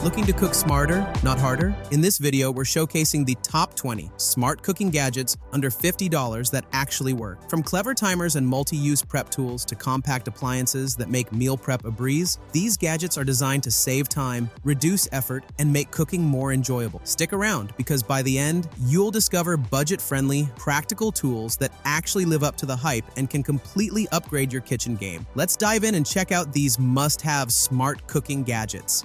Looking to cook smarter, not harder? In this video, we're showcasing the top 20 smart cooking gadgets under $50 that actually work. From clever timers and multi-use prep tools to compact appliances that make meal prep a breeze, these gadgets are designed to save time, reduce effort, and make cooking more enjoyable. Stick around, because by the end, you'll discover budget-friendly, practical tools that actually live up to the hype and can completely upgrade your kitchen game. Let's dive in and check out these must-have smart cooking gadgets.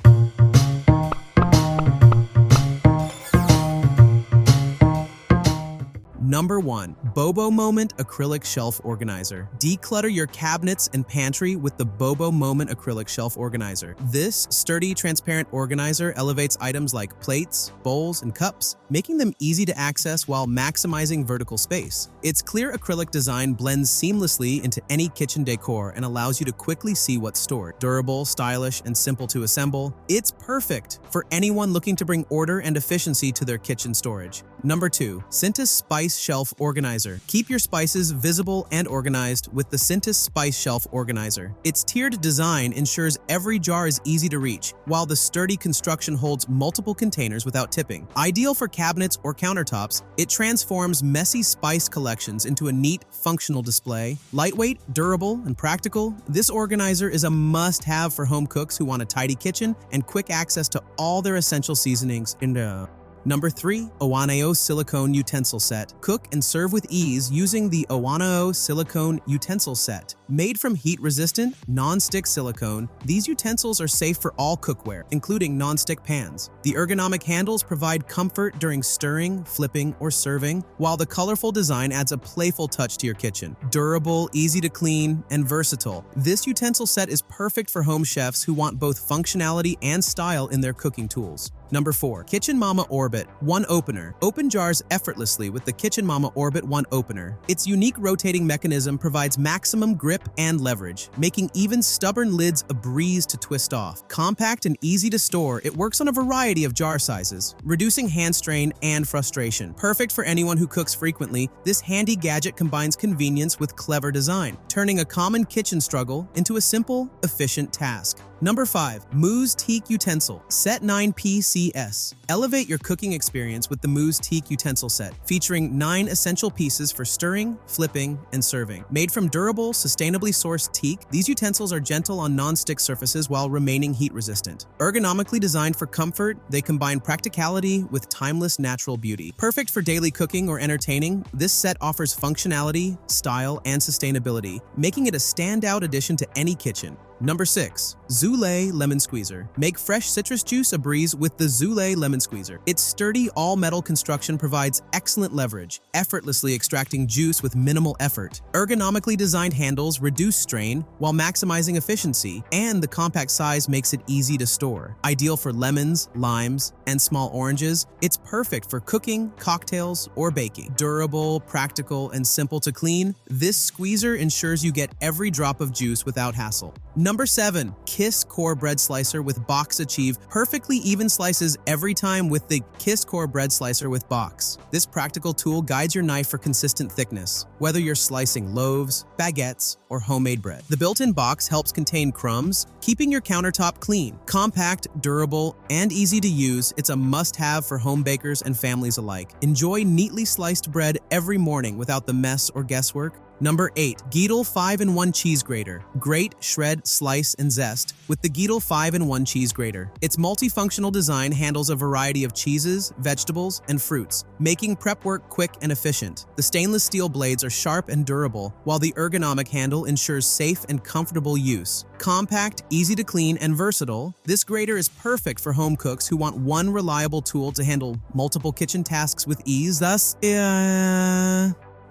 Number 1. Bobomoment Acrylic Shelf Organizer. Declutter your cabinets and pantry with the Bobomoment Acrylic Shelf Organizer. This sturdy, transparent organizer elevates items like plates, bowls, and cups, making them easy to access while maximizing vertical space. Its clear acrylic design blends seamlessly into any kitchen decor and allows you to quickly see what's stored. Durable, stylish, and simple to assemble, it's perfect for anyone looking to bring order and efficiency to their kitchen storage. Number 2. Syntus Spice Shelf Organizer. Keep your spices visible and organized with the Syntus Spice Shelf Organizer. Its tiered design ensures every jar is easy to reach, while the sturdy construction holds multiple containers without tipping. Ideal for cabinets or countertops, it transforms messy spice collections into a neat, functional display. Lightweight, durable, and practical, this organizer is a must-have for home cooks who want a tidy kitchen and quick access to all their essential seasonings in Number 3. Oannao Silicone Utensil Set. Cook and serve with ease using the oannao Silicone Utensil Set. Made from heat-resistant, non-stick silicone, these utensils are safe for all cookware, including non-stick pans. The ergonomic handles provide comfort during stirring, flipping, or serving, while the colorful design adds a playful touch to your kitchen. Durable, easy to clean, and versatile, this utensil set is perfect for home chefs who want both functionality and style in their cooking tools. Number 4. Kitchen Mama Orbit One Opener. Open jars effortlessly with the Kitchen Mama Orbit One Opener. Its unique rotating mechanism provides maximum grip and leverage, making even stubborn lids a breeze to twist off. Compact and easy to store, it works on a variety of jar sizes, reducing hand strain and frustration. Perfect for anyone who cooks frequently, this handy gadget combines convenience with clever design, turning a common kitchen struggle into a simple, efficient task. Number 5. Mooues Teak Utensil Set 9PCS. Elevate your cooking experience with the Mooues Teak Utensil Set, featuring 9 essential pieces for stirring, flipping, and serving. Made from durable, sustainably sourced teak, these utensils are gentle on non-stick surfaces while remaining heat-resistant. Ergonomically designed for comfort, they combine practicality with timeless natural beauty. Perfect for daily cooking or entertaining, this set offers functionality, style, and sustainability, making it a standout addition to any kitchen. Number 6. Zulay Lemon Squeezer. Make fresh citrus juice a breeze with the Zulay Lemon Squeezer. Its sturdy, all-metal construction provides excellent leverage, effortlessly extracting juice with minimal effort. Ergonomically designed handles reduce strain while maximizing efficiency, and the compact size makes it easy to store. Ideal for lemons, limes, and small oranges, it's perfect for cooking, cocktails, or baking. Durable, practical, and simple to clean, this squeezer ensures you get every drop of juice without hassle. Number 7. Kiss Core Bread Slicer with Box. Achieve perfectly even slices every time with the Kiss Core Bread Slicer with Box. This practical tool guides your knife for consistent thickness, whether you're slicing loaves, baguettes, or homemade bread. The built-in box helps contain crumbs, keeping your countertop clean. Compact, durable, and easy to use, it's a must-have for home bakers and families alike. Enjoy neatly sliced bread every morning without the mess or guesswork. Number 8. Geedel 5-in-1 Cheese Grater. Grate, shred, slice, and zest with the Geedel 5-in-1 Cheese Grater. Its multifunctional design handles a variety of cheeses, vegetables, and fruits, making prep work quick and efficient. The stainless steel blades are sharp and durable, while the ergonomic handle ensures safe and comfortable use. Compact, easy to clean, and versatile, this grater is perfect for home cooks who want one reliable tool to handle multiple kitchen tasks with ease.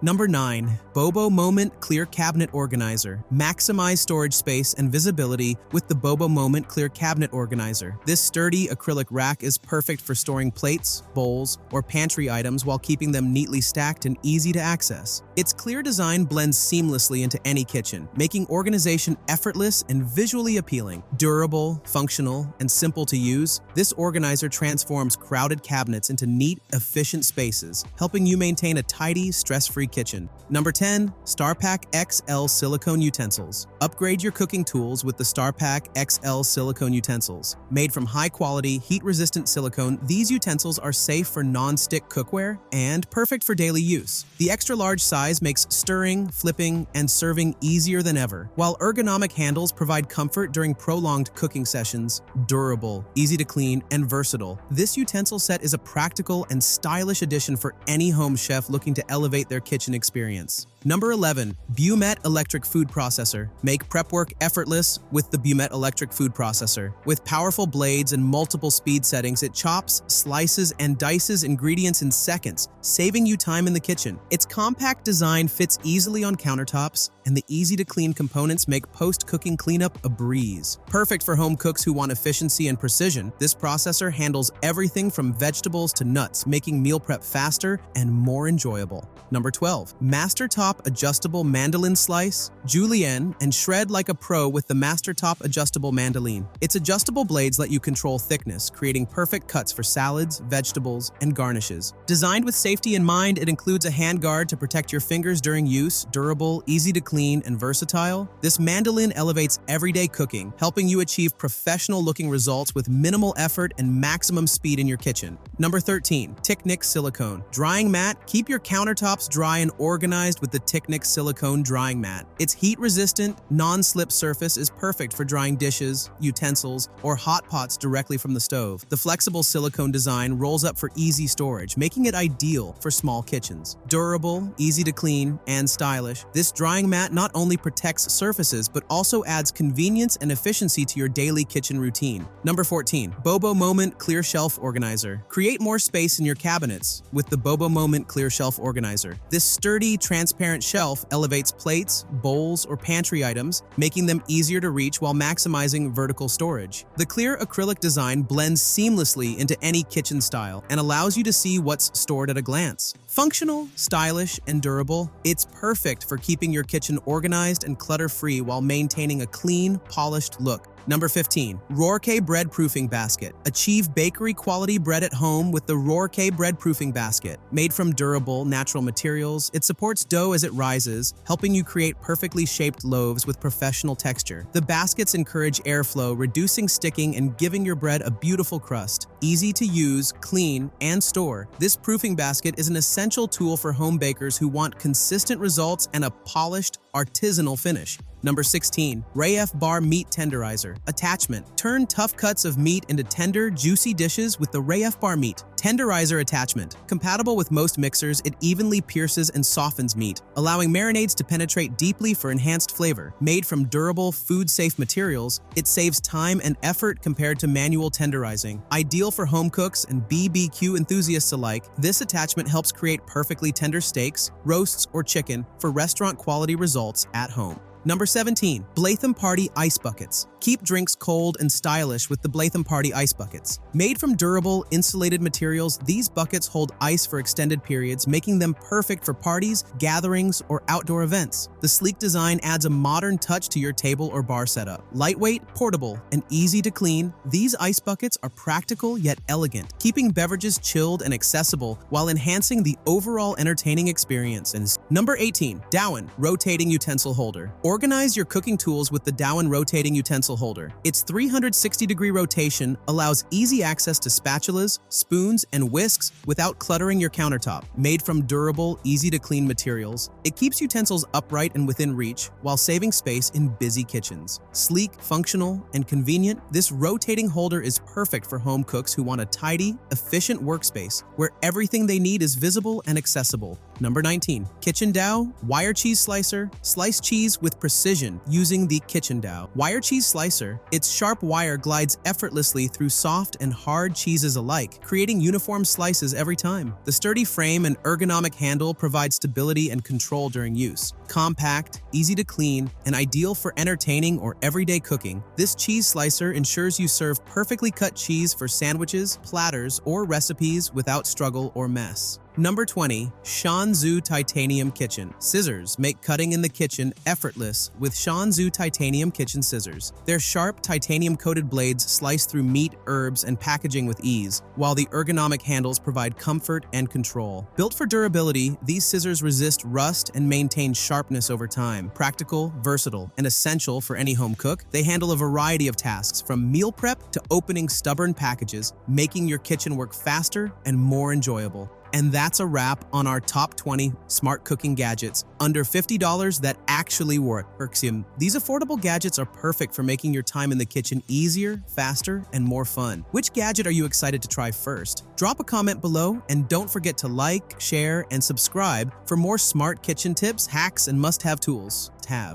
Number 9. Bobomoment Clear Cabinet Organizer. Maximize storage space and visibility with the Bobomoment Clear Cabinet Organizer. This sturdy acrylic rack is perfect for storing plates, bowls, or pantry items while keeping them neatly stacked and easy to access. Its clear design blends seamlessly into any kitchen, making organization effortless and visually appealing. Durable, functional, and simple to use, this organizer transforms crowded cabinets into neat, efficient spaces, helping you maintain a tidy, stress-free culinary kitchen. Number 10. Starpack XL Silicone Utensils. Upgrade your cooking tools with the Starpack XL Silicone Utensils. Made from high-quality, heat-resistant silicone, these utensils are safe for non-stick cookware and perfect for daily use. The extra-large size makes stirring, flipping, and serving easier than ever, while ergonomic handles provide comfort during prolonged cooking sessions. Durable, easy to clean, and versatile, this utensil set is a practical and stylish addition for any home chef looking to elevate their kitchen experience. Number 11. BUMET Electric Food Processor. Make prep work effortless with the BUMET Electric Food Processor. With powerful blades and multiple speed settings, it chops, slices, and dices ingredients in seconds, saving you time in the kitchen. Its compact design fits easily on countertops, and the easy-to-clean components make post-cooking cleanup a breeze. Perfect for home cooks who want efficiency and precision, this processor handles everything from vegetables to nuts, making meal prep faster and more enjoyable. Number 12. MASTERTOP Adjustable Mandoline Slice. Julienne and shred like a pro with the MASTERTOP Adjustable Mandoline. Its adjustable blades let you control thickness, creating perfect cuts for salads, vegetables, and garnishes. Designed with safety in mind, it includes a handguard to protect your fingers during use. Durable, easy to clean, and versatile, this mandoline elevates everyday cooking, helping you achieve professional-looking results with minimal effort and maximum speed in your kitchen. Number 13. TIKNIK Silicone Drying Mat. Keep your countertops dry and organized with the TIKNIK Silicone Drying Mat. Its heat-resistant, non-slip surface is perfect for drying dishes, utensils, or hot pots directly from the stove. The flexible silicone design rolls up for easy storage, making it ideal for small kitchens. Durable, easy to clean, and stylish, this drying mat not only protects surfaces but also adds convenience and efficiency to your daily kitchen routine. Number 14. Bobomoment Clear Shelf Organizer. Create more space in your cabinets with the Bobomoment Clear Shelf Organizer. This sturdy, transparent shelf elevates plates, bowls, or pantry items, making them easier to reach while maximizing vertical storage. The clear acrylic design blends seamlessly into any kitchen style and allows you to see what's stored at a glance. Functional, stylish, and durable, it's perfect for keeping your kitchen organized and clutter-free while maintaining a clean, polished look. Number 15. Rorecay Bread Proofing Basket. Achieve bakery-quality bread at home with the Rorecay Bread Proofing Basket. Made from durable, natural materials, it supports dough as it rises, helping you create perfectly shaped loaves with professional texture. The baskets encourage airflow, reducing sticking and giving your bread a beautiful crust. Easy to use, clean, and store, this proofing basket is an essential tool for home bakers who want consistent results and a polished, artisanal finish. Number 16. RAFBAR Meat Tenderizer. Attachment. Turn tough cuts of meat into tender, juicy dishes with the RAFBAR Meat Tenderizer Attachment. Compatible with most mixers, it evenly pierces and softens meat, allowing marinades to penetrate deeply for enhanced flavor. Made from durable, food-safe materials, it saves time and effort compared to manual tenderizing. Ideal for home cooks and BBQ enthusiasts alike, this attachment helps create perfectly tender steaks, roasts, or chicken for restaurant-quality results at home. Number 17. Blaithom Party Ice Buckets. Keep drinks cold and stylish with the Blaithom Party Ice Buckets. Made from durable, insulated materials, these buckets hold ice for extended periods, making them perfect for parties, gatherings, or outdoor events. The sleek design adds a modern touch to your table or bar setup. Lightweight, portable, and easy to clean, these ice buckets are practical yet elegant, keeping beverages chilled and accessible while enhancing the overall entertaining experience. And number 18. DOWAN Rotating Utensil Holder. Organize your cooking tools with the DOWAN Rotating Utensil Holder. Its 360-degree rotation allows easy access to spatulas, spoons, and whisks without cluttering your countertop. Made from durable, easy-to-clean materials, it keeps utensils upright and within reach while saving space in busy kitchens. Sleek, functional, and convenient, this rotating holder is perfect for home cooks who want a tidy, efficient workspace where everything they need is visible and accessible. Number 19. KITCHENDAO Wire Cheese Slicer. Slice cheese with precision using the KITCHENDAO Wire Cheese Slicer. Its sharp wire glides effortlessly through soft and hard cheeses alike, creating uniform slices every time. The sturdy frame and ergonomic handle provide stability and control during use. Compact, easy to clean, and ideal for entertaining or everyday cooking, this cheese slicer ensures you serve perfectly cut cheese for sandwiches, platters, or recipes without struggle or mess. Number 20. SHAN Titanium Kitchen. Scissors make cutting in the kitchen effortless with SHAN Titanium Kitchen Scissors. Their sharp, titanium-coated blades slice through meat, herbs, and packaging with ease, while the ergonomic handles provide comfort and control. Built for durability, these scissors resist rust and maintain sharpness over time. Practical, versatile, and essential for any home cook, they handle a variety of tasks from meal prep to opening stubborn packages, making your kitchen work faster and more enjoyable. And that's a wrap on our top 20 smart cooking gadgets under $50 that actually work. These affordable gadgets are perfect for making your time in the kitchen easier, faster, and more fun. Which gadget are you excited to try first? Drop a comment below and don't forget to like, share, and subscribe for more smart kitchen tips, hacks, and must-have tools to have.